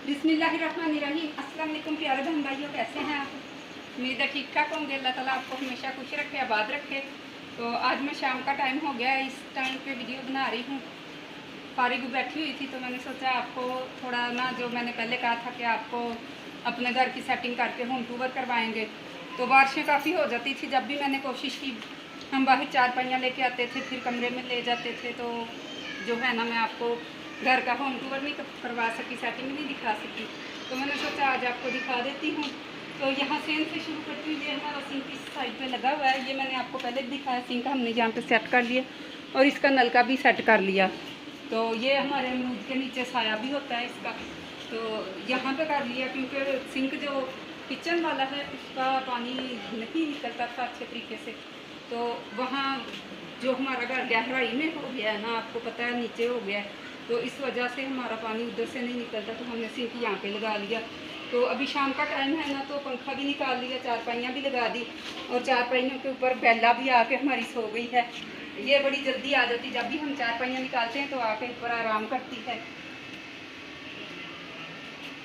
बिस्मिल्लाहिर्रहमानिर्रहीम। अस्सलाम वालेकुम प्यारे बहन भाइयों, कैसे हैं आप? उम्मीद है ठीक ठाक होंगे। अल्लाह ताला आपको हमेशा खुश रखे, आबाद रखे। तो आज मैं शाम का टाइम हो गया, इस टाइम पे वीडियो बना रही हूँ। फारिग बैठी हुई थी तो मैंने सोचा आपको थोड़ा ना, जो मैंने पहले कहा था कि आपको अपने घर की सेटिंग करके होम टूर करवाएंगे, तो बारिशें काफ़ी हो जाती थी। जब भी मैंने कोशिश की, हम बाहर चारपाइयाँ लेके आते थे, फिर कमरे में ले जाते थे, तो जो है ना, मैं आपको घर का होम टूर नहीं करवा सकी, सेटिंग नहीं दिखा सकी। तो मैंने सोचा आज आपको दिखा देती हूँ। तो यहाँ सेंध से शुरू करती हूँ। ये हमारा सिंक इस साइड पे लगा हुआ है, ये मैंने आपको पहले दिखाया। सिंक हमने यहाँ पे सेट कर लिया और इसका नल का भी सेट कर लिया। तो ये हमारे अमरूद के नीचे साया भी होता है इसका, तो यहाँ पे कर लिया, क्योंकि सिंक जो किचन वाला है उसका पानी नहीं निकलता था अच्छे तरीके से। तो वहाँ जो हमारा घर गहराई में हो गया है ना, आपको पता है नीचे हो गया है, तो इस वजह से हमारा पानी उधर से नहीं निकलता। तो हमने सिंक यहाँ पे लगा लिया। तो अभी शाम का टाइम है ना, तो पंखा भी निकाल लिया, चारपाइयाँ भी लगा दी, और चारपाइयों के ऊपर बेला भी आके हमारी सो गई है। ये बड़ी जल्दी आ जाती, जब भी हम चारपाइयाँ निकालते हैं तो आके ऊपर आराम करती है।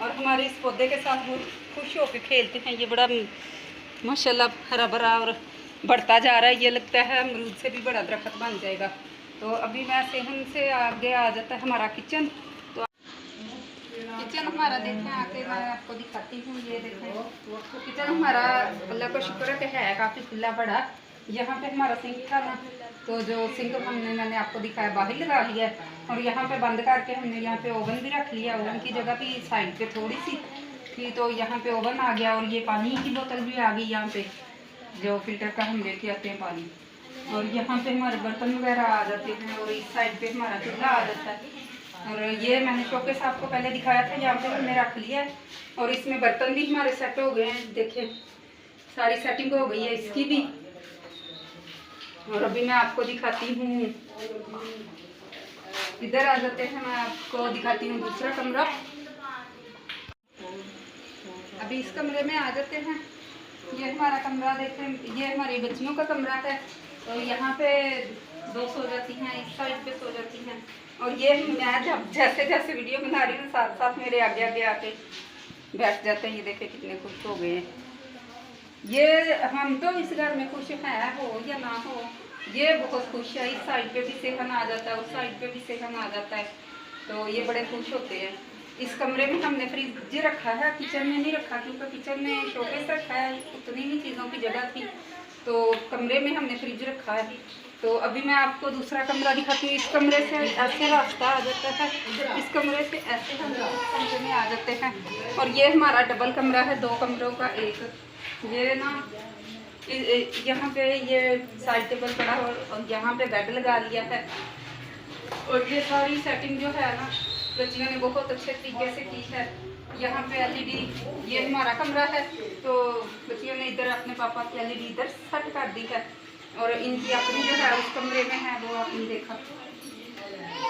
और हमारे इस पौधे के साथ बहुत खुश होकर खेलते हैं। ये बड़ा माशाल्लाह हरा भरा और बढ़ता जा रहा है। ये लगता है अमरूद से भी बड़ा दरख्त बन जाएगा। तो अभी मैं सेहन से आगे आ जाता है हमारा किचन। तो किचन हमारा देखें, आके मैं आपको दिखाती हूँ। ये देखें, तो किचन हमारा अल्लाह का शुक्र है काफ़ी खुला बड़ा। यहाँ पे हमारा सिंक था ना, तो जो सिंक मैंने आपको दिखाया बाहर लगा लिया है, और यहाँ पे बंद करके हमने यहाँ पे ओवन भी रख लिया। ओवन की जगह भी साइड पे थोड़ी सी थी, तो यहाँ पे ओवन आ गया, और ये पानी की बोतल भी आ गई यहाँ पे, जो फिल्टर का हम लेके आते हैं पानी। और यहाँ पे हमारे बर्तन वगैरह आ जाते हैं, और इस साइड पे हमारा चूल्हा आ जाता है। और ये मैंने शोकेस आपको पहले दिखाया था, यहाँ पे हमने रख लिया है, और इसमें बर्तन भी हमारे सेट हो गए हैं। देखिए सारी सेटिंग हो गई है इसकी भी। और अभी मैं आपको दिखाती हूँ, इधर आ जाते हैं, मैं आपको दिखाती हूँ दूसरा कमरा। अभी इस कमरे में आ जाते हैं। ये हमारा कमरा देखें, ये हमारी बच्चियों का कमरा है। तो यहाँ पे दो सो जाती हैं, इस साइड पे सो जाती हैं, और ये मैं जब जैसे जैसे वीडियो बना रही हूँ साथ साथ मेरे आगे आगे आके बैठ जाते हैं। ये देखे कितने खुश हो गए हैं। ये हम तो इस घर में खुश है, हो या ना हो, ये बहुत खुश है। इस साइड पे भी सेहन आ जाता है, उस साइड पे भी सेहन आ जाता है, तो ये बड़े खुश होते हैं। इस कमरे में हमने फ्रिज रखा है, किचन में नहीं रखा, क्योंकि किचन में शोकेस रखा है, उतनी ही चीज़ों की जगह थी, तो कमरे में हमने फ्रिज रखा है। तो अभी मैं आपको दूसरा कमरा दिखाती हूँ। इस कमरे से ऐसे रास्ता आ जाता है, इस कमरे से ऐसे हम कमरे में आ जाते हैं। और ये हमारा डबल कमरा है, दो कमरों का एक। ये ना यहाँ पे ये साइड टेबल पड़ा और यहाँ पे बेड लगा लिया है। और ये सारी सेटिंग जो है ना, बच्चियों ने बहुत अच्छे तरीके से की है। यहाँ पे एलईडी, ये हमारा कमरा है, तो बच्चियों ने इधर अपने पापा की एलईडी इधर सेट कर दी है, और इनकी अपनी जो है उस कमरे में है, वो आपने देखा।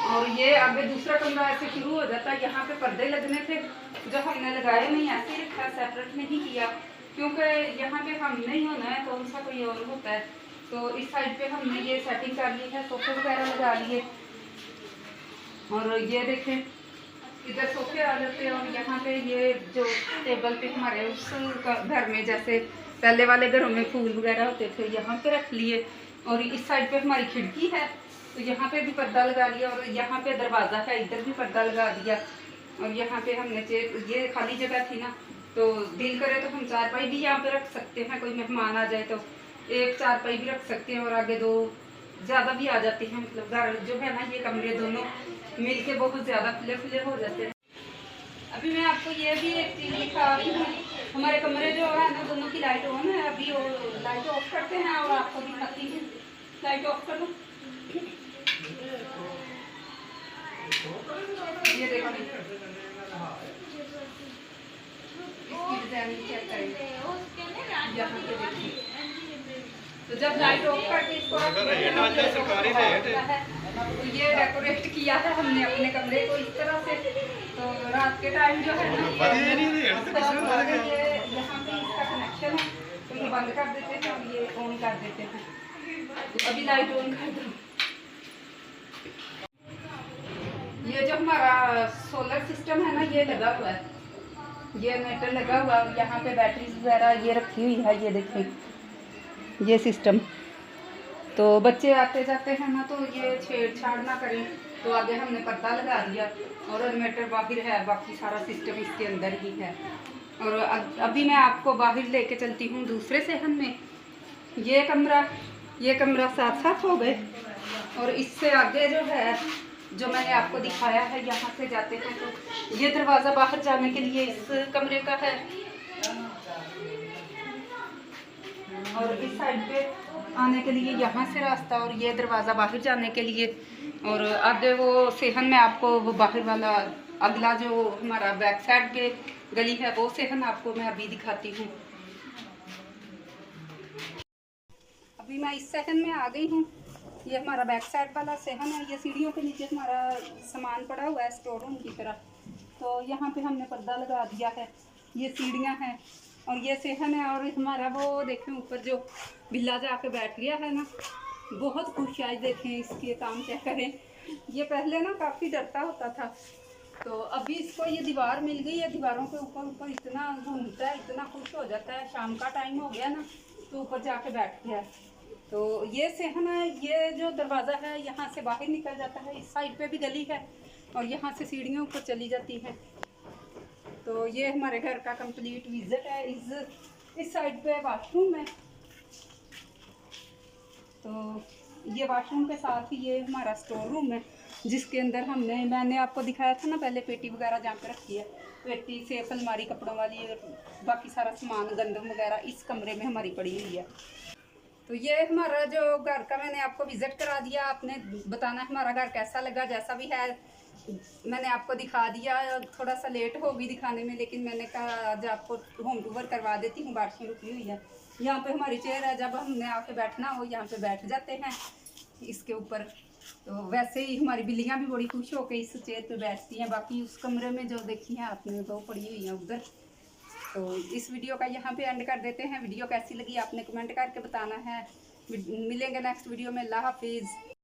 और ये आगे दूसरा कमरा ऐसे शुरू हो जाता है। यहाँ पे पर्दे लगने थे, जो हमने लगाए नहीं, ऐसे ही रखा, सेपरेट नहीं किया, क्योंकि यहाँ पे हम नहीं होना है, कौन सा कोई और होता है। तो इस साइड पे हमने ये सेटिंग कर ली है, सोफे वगैरह लगा लिए। और ये देखें, इधर सोफे आ जाते हैं, और यहाँ पे ये जो टेबल पे हमारे उस घर में जैसे पहले वाले घरों में फूल वगैरह होते थे, यहाँ पे रख लिए। और इस साइड पे हमारी खिड़की है, तो यहाँ पे भी पर्दा लगा लिया, और यहाँ पे दरवाज़ा है, इधर भी पर्दा लगा दिया। और यहाँ पे हमने ये खाली जगह थी ना, तो दिल करे तो हम चारपाई भी यहाँ पे रख सकते हैं, कोई मेहमान आ जाए तो एक चारपाई भी रख सकते हैं, और आगे दो ज़्यादा भी आ जाती हैं। मतलब घर जो है ना, ये कमरे दोनों मिल के बहुत ज़्यादा खुले खुले हो जाते हैं। अभी मैं आपको ये भी एक चीज़ दिखा रही हूँ। हमारे कमरे जो है ना, दोनों की लाइट ऑन है। अभी वो लाइट ऑफ करते हैं और आपको दिखाती हूँ। लाइट ऑफ कर दो। ये देखो, इसकी डिजाइनिंग चेक करेंगे, यहाँ पे देखिए। तो जब लाइट ऑफ करके इसको तो ये डेकोरेट किया है हमने अपने कमरे को इस तरह से। तो रात के टाइम जो है ना, ये यहाँ पे इसका कनेक्शन है, तो ये बंद कर देते हैं और ये ऑन कर देते हैं। तो अभी लाइट ऑन कर दो। ये जो हमारा सोलर सिस्टम है ना, ये लगा हुआ है, ये इन्वर्टर लगा हुआ और यहाँ पे बैटरी वगैरह ये रखी हुई है, ये देखिए ये सिस्टम। तो बच्चे आते जाते हैं ना, तो ये छेड़छाड़ ना करें, तो आगे हमने पर्दा लगा दिया और इन्वर्टर बाहर है, बाकी सारा सिस्टम इसके अंदर ही है। और अभी मैं आपको बाहर लेके चलती हूँ दूसरे सहन में। ये कमरा साथ साथ हो गए और इससे आगे जो है, जो मैंने आपको दिखाया है, यहाँ से जाते हैं तो ये दरवाज़ा बाहर जाने के लिए इस कमरे का है और इस साइड पे आने के लिए यहाँ से रास्ता, और ये दरवाज़ा बाहर जाने के लिए। और आगे वो सेहन में आपको वो बाहर वाला अगला जो हमारा बैक साइड पे गली है, वो सेहन आपको मैं अभी दिखाती हूँ। अभी मैं इस सेहन में आ गई हूँ। ये हमारा बैक साइड वाला सेहन है। ये सीढ़ियों के नीचे हमारा सामान पड़ा हुआ है स्टोर रूम की तरह। तो यहाँ पे हमने पर्दा लगा दिया है। ये सीढ़ियाँ हैं और ये सेहन है। और हमारा वो देखें ऊपर जो बिल्ला जाके बैठ गया है ना, बहुत खुश है। देखें इसके काम क्या करें। ये पहले ना काफ़ी डरता होता था, तो अभी इसको ये दीवार मिल गई है। दीवारों के ऊपर ऊपर इतना घूमता है, इतना खुश हो जाता है। शाम का टाइम हो गया ना, तो ऊपर जाके बैठ गया। तो ये सेहन है। ये जो दरवाज़ा है यहाँ से बाहर निकल जाता है। इस साइड पे भी गली है और यहाँ से सीढ़ियों ऊपर चली जाती है। तो ये हमारे घर का कंप्लीट विजिट है। इस साइड पे वाशरूम है। तो ये वाशरूम के साथ ही ये हमारा स्टोर रूम है, जिसके अंदर मैंने आपको दिखाया था ना पहले, पेटी वगैरह जहाँ पे रखी है। पेटी, सेफ, अलमारी कपड़ों वाली, बाकी सारा सामान गंदम वगैरह इस कमरे में हमारी पड़ी हुई है। तो ये हमारा जो घर का मैंने आपको विज़िट करा दिया। आपने बताना हमारा घर कैसा लगा। जैसा भी है मैंने आपको दिखा दिया। थोड़ा सा लेट हो गई दिखाने में, लेकिन मैंने कहा आज आपको होम टूर करवा देती हूँ। बारिशें रुकी हुई है। यहाँ पे हमारी चेयर है, जब हमने आके बैठना हो यहाँ पे बैठ जाते हैं इसके ऊपर। तो वैसे ही हमारी बिल्लियाँ भी बड़ी खुश होकर इस चेयर पे बैठती हैं। बाकी उस कमरे में जो देखी है आपने, वो पड़ी हुई है उधर। तो इस वीडियो का यहाँ पे एंड कर देते हैं। वीडियो कैसी लगी आपने कमेंट करके बताना है। मिलेंगे नेक्स्ट वीडियो में। अल्लाह हाफिज़।